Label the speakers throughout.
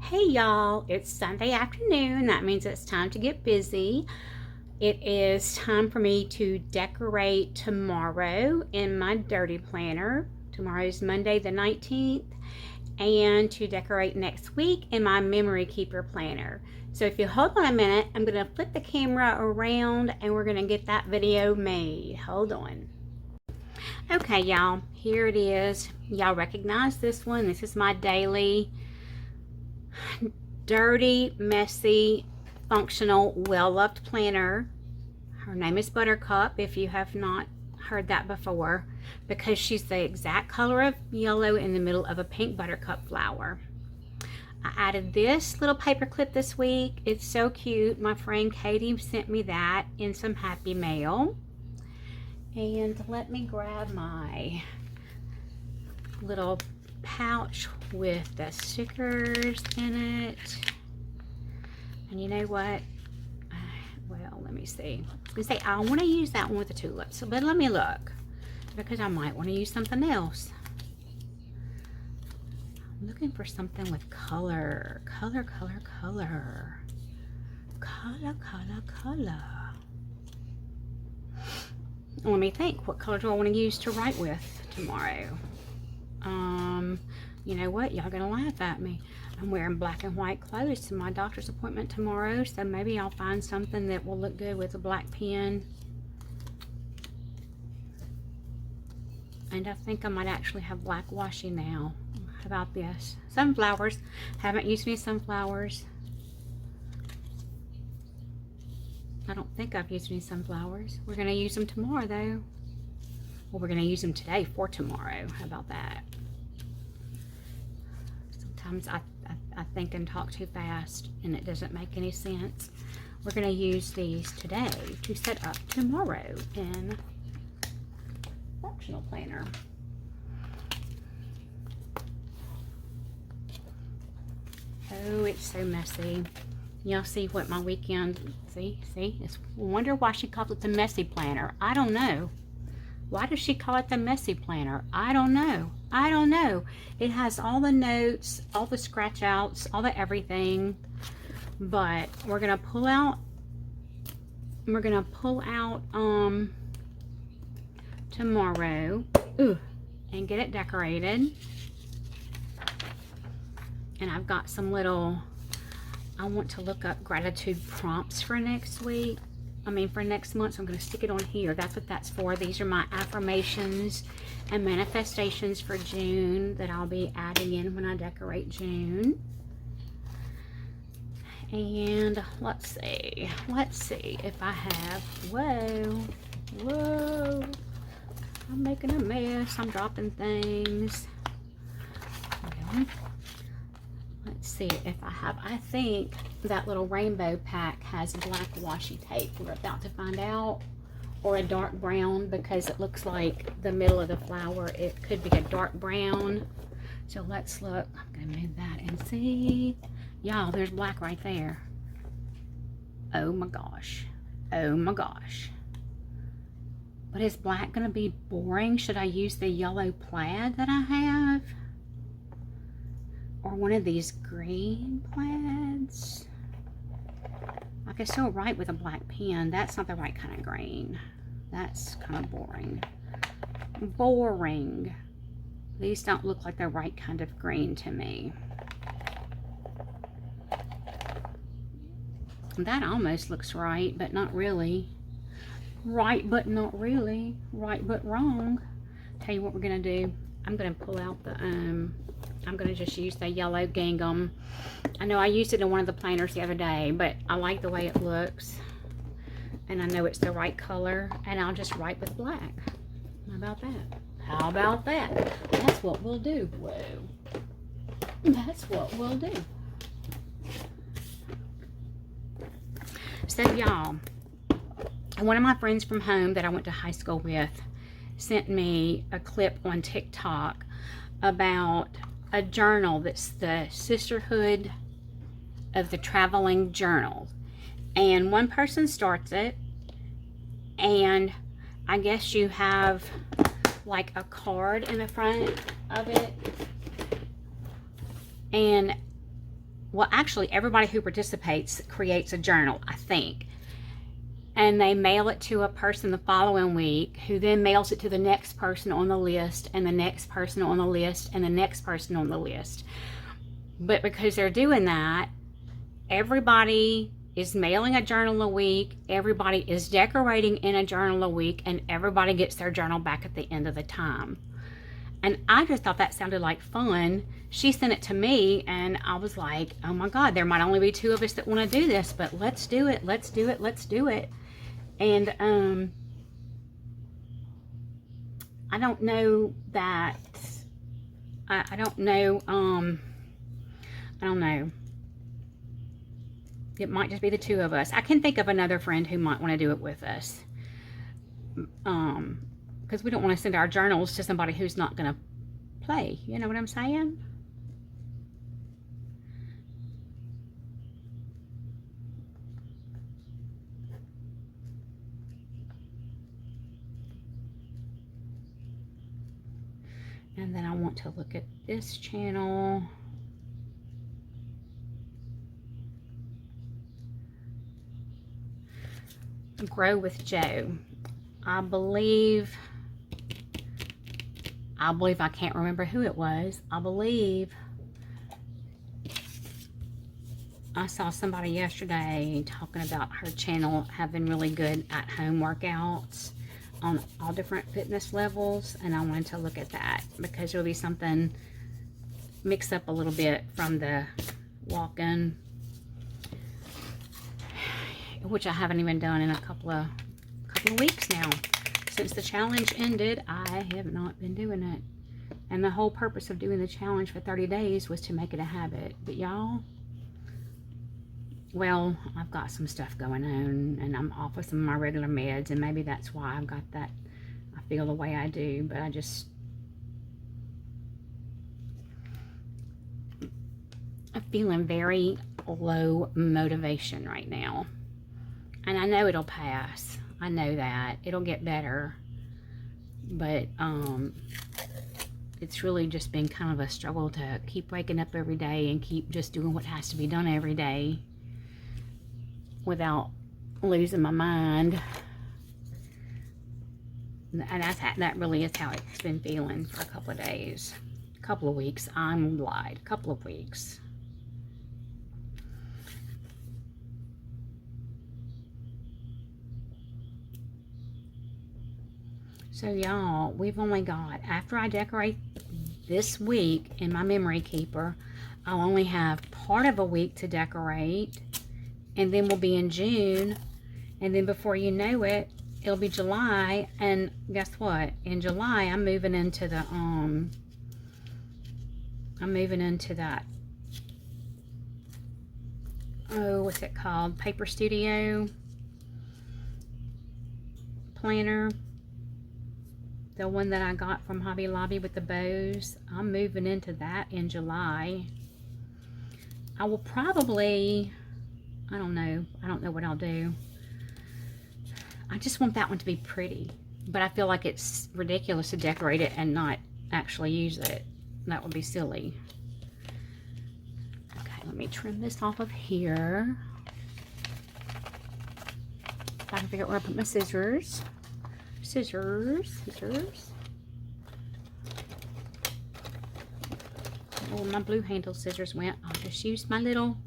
Speaker 1: Hey y'all, it's Sunday afternoon. That means it's time to get busy. It is time for me to decorate tomorrow in my dirty planner. Tomorrow's Monday the 19th, and to decorate next week in my memory keeper planner. So if you hold on a minute, I'm going to flip the camera around and we're going to get that video made. Hold on. Okay, y'all, here it is. Y'all recognize this one. This is my daily dirty, messy, functional, well-loved planner. Her name is Buttercup, if you have not heard that before, because she's the exact color of yellow in the middle of a pink buttercup flower. I added this little paper clip this week. It's so cute. My friend Katie sent me that in some happy mail. And let me grab my little pouch with the stickers in it. And you know what? Well, let me see. I was gonna say I want to use that one with the tulips, but let me look, because I might want to use something else. I'm looking for something with color. Color. Let me think. What color do I want to use to write with tomorrow? You know what? Y'all gonna laugh at me. I'm wearing black and white clothes to my doctor's appointment tomorrow, so maybe I'll find something that will look good with a black pen. And I think I might actually have black washi now. How about this? Sunflowers. Haven't used any sunflowers. I don't think I've used any sunflowers. We're gonna use them tomorrow though. Well, we're gonna use them today for tomorrow. How about that? Sometimes I think and talk too fast and it doesn't make any sense. We're going to use these today to set up tomorrow in functional planner. Oh, it's so messy. Y'all see what my weekend, see, it's, wonder why she calls it the messy planner. I don't know. Why does she call it the messy planner? I don't know. It has all the notes, all the scratch outs, all the everything. But we're gonna pull out tomorrow. And get it decorated. And I've got some little, I want to look up gratitude prompts for next week. For next month, so I'm going to stick it on here. That's what that's for. These are my affirmations and manifestations for June that I'll be adding in when I decorate June. And let's see if I have, whoa, I'm making a mess. I'm dropping things. Well, let's see if I have, I think that little rainbow pack has black washi tape. We're about to find out. Or a dark brown, because it looks like the middle of the flower, it could be a dark brown. So let's look. I'm going to move that and see. Y'all, there's black right there. Oh my gosh. But is black going to be boring? Should I use the yellow plaid that I have? Or one of these green plaids? I can still write with a black pen. That's not the right kind of green. That's kind of boring. These don't look like the right kind of green to me. That almost looks right, but not really. Right, but not really. Right, but wrong. Tell you what we're gonna do. I'm gonna pull out the I'm going to just use the yellow gingham. I know I used it in one of the planners the other day, but I like the way it looks. And I know it's the right color. And I'll just write with black. How about that? That's what we'll do. Whoa. That's what we'll do. So, y'all, one of my friends from home that I went to high school with sent me a clip on TikTok about a journal that's the Sisterhood of the Traveling Journal. And one person starts it, and I guess you have like a card in the front of it. And well, actually, everybody who participates creates a journal, I think. And they mail it to a person the following week, who then mails it to the next person on the list, and the next person on the list, and the next person on the list. But because they're doing that, everybody is mailing a journal a week, everybody is decorating in a journal a week, and everybody gets their journal back at the end of the time. And I just thought that sounded like fun. She sent it to me, and I was like, oh my God, there might only be 2 of us that want to do this, but let's do it, let's do it, let's do it. And I don't know that, I don't know, I don't know. It might just be the 2 of us. I can think of another friend who might want to do it with us. Because we don't want to send our journals to somebody who's not going to play. You know what I'm saying? And then I want to look at this channel. Grow with Joe. I believe I can't remember who it was. I believe I saw somebody yesterday talking about her channel having really good at-home workouts on all different fitness levels, and I wanted to look at that because it'll be something mixed up a little bit from the walk-in, which I haven't even done in a couple of weeks now. Since the challenge ended, I have not been doing it. And the whole purpose of doing the challenge for 30 days was to make it a habit. But y'all, well, I've got some stuff going on, and I'm off of some of my regular meds, and maybe that's why I've got that, I feel the way I do. But I'm feeling very low motivation right now. And I know it'll pass. I know that. It'll get better. But it's really just been kind of a struggle to keep waking up every day and keep just doing what has to be done every day without losing my mind. And that really is how it's been feeling for a couple of days. A couple of weeks. I'm lied. A couple of weeks. So y'all, we've only got, after I decorate this week in my memory keeper, I'll only have part of a week to decorate, and then we'll be in June, and then before you know it, it'll be July. And guess what? In July, I'm moving into the oh, what's it called? Paper Studio planner. The one that I got from Hobby Lobby with the bows. I'm moving into that in July. I will probably, I don't know what I'll do. I just want that one to be pretty. But I feel like it's ridiculous to decorate it and not actually use it. That would be silly. Okay, let me trim this off of here. If I can figure out where I put my scissors. Scissors. Oh, my blue handle scissors went. I'll just use my little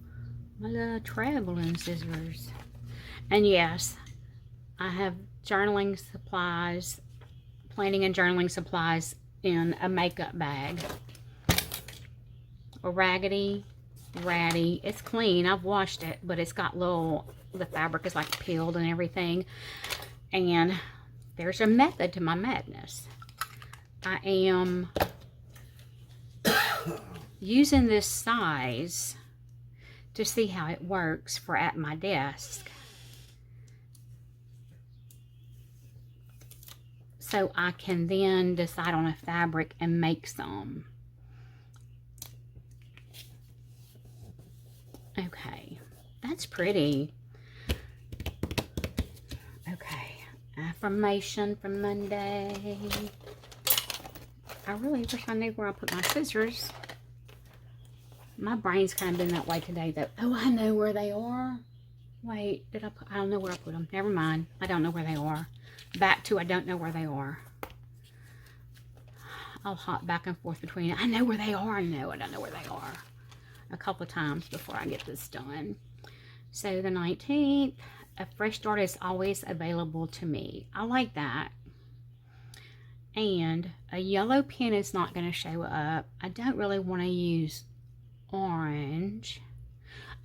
Speaker 1: traveling scissors. And yes, I have journaling supplies, planning and journaling supplies in a makeup bag. A ratty. It's clean. I've washed it, but it's got the fabric is like peeled and everything. And there's a method to my madness. I am using this size to see how it works for at my desk. So I can then decide on a fabric and make some. Okay, that's pretty. Affirmation for Monday. I really wish I knew where I put my scissors. My brain's kind of been that way today, though. Oh, I know where they are. Wait, I don't know where I put them. Never mind. I don't know where they are. Back to I don't know where they are. I'll hop back and forth between I know where they are and no, I don't know where they are. A couple of times before I get this done. So the 19th, a fresh start is always available to me. I like that. And a yellow pen is not going to show up. I don't really want to use orange.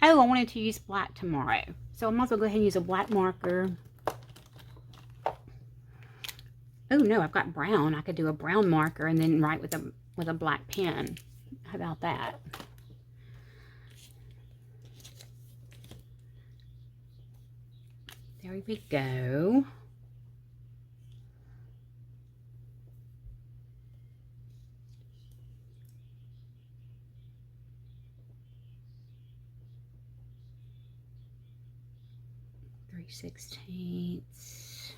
Speaker 1: Oh, I wanted to use black tomorrow. So I might as well go ahead and use a black marker. Oh no, I've got brown. I could do a brown marker and then write with a black pen. How about that? There we go. Three 16ths.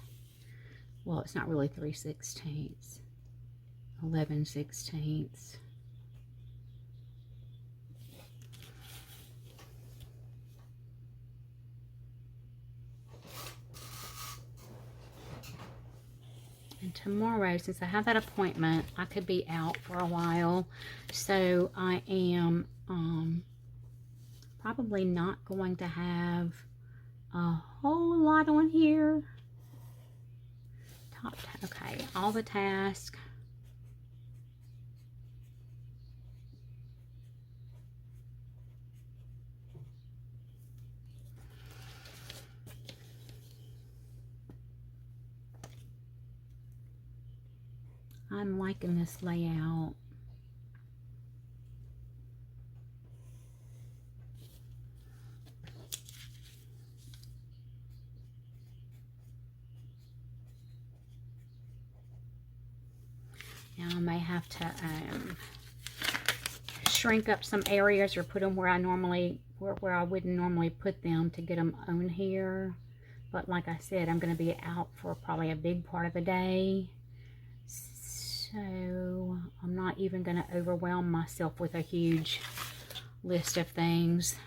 Speaker 1: Well, it's not really 3/16. 11/16. And tomorrow, since I have that appointment, I could be out for a while. So I am probably not going to have a whole lot on here. Okay, all the tasks. I'm liking this layout. Now I may have to shrink up some areas or put them where I wouldn't normally put them to get them on here. But like I said, I'm going to be out for probably a big part of the day. So I'm not even going to overwhelm myself with a huge list of things.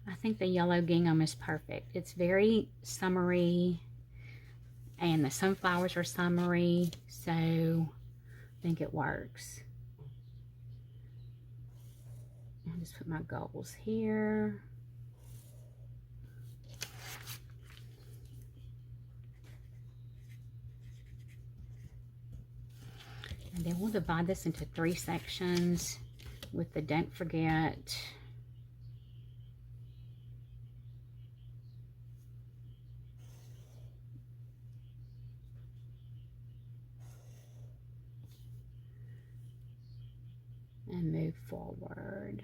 Speaker 1: I think the yellow gingham is perfect. It's very summery, and the sunflowers are summery, so I think it works. I'll just put my goals here. And then we'll divide this into 3 sections with the don't forget. And move forward.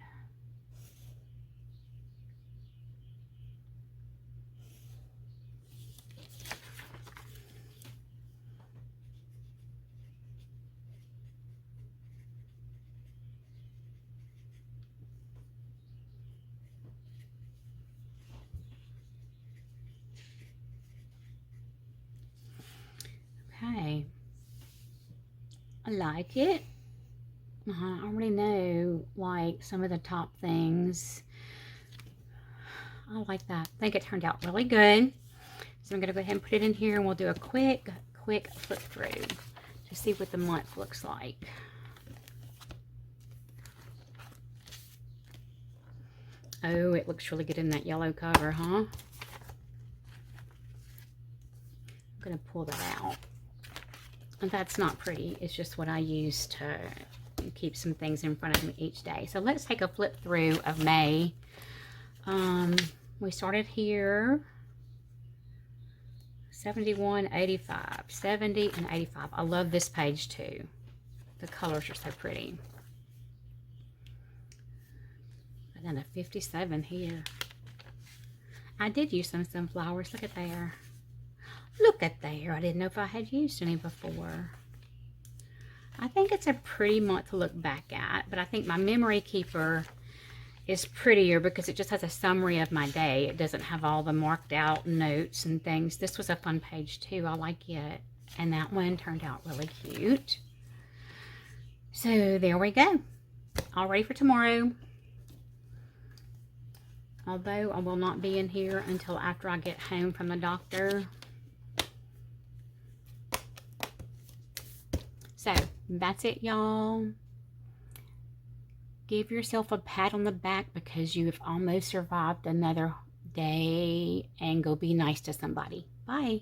Speaker 1: Okay, I like it. I already know like some of the top things. I like that. I think it turned out really good. So I'm going to go ahead and put it in here, and we'll do a quick flip through to see what the month looks like. Oh, it looks really good in that yellow cover, huh? I'm going to pull that out. And that's not pretty. It's just what I use to keep some things in front of me each day. So let's take a flip through of May. We started here, 71, 85, 70, and 85. I love this page too. The colors are so pretty. And then a 57 here. I did use some sunflowers. Look at there. Look at there. I didn't know if I had used any before. I think it's a pretty month to look back at, but I think my memory keeper is prettier because it just has a summary of my day. It doesn't have all the marked out notes and things. This was a fun page too. I like it. And that one turned out really cute. So there we go. All ready for tomorrow. Although I will not be in here until after I get home from the doctor. So that's it, y'all. Give yourself a pat on the back because you have almost survived another day, and go be nice to somebody. Bye.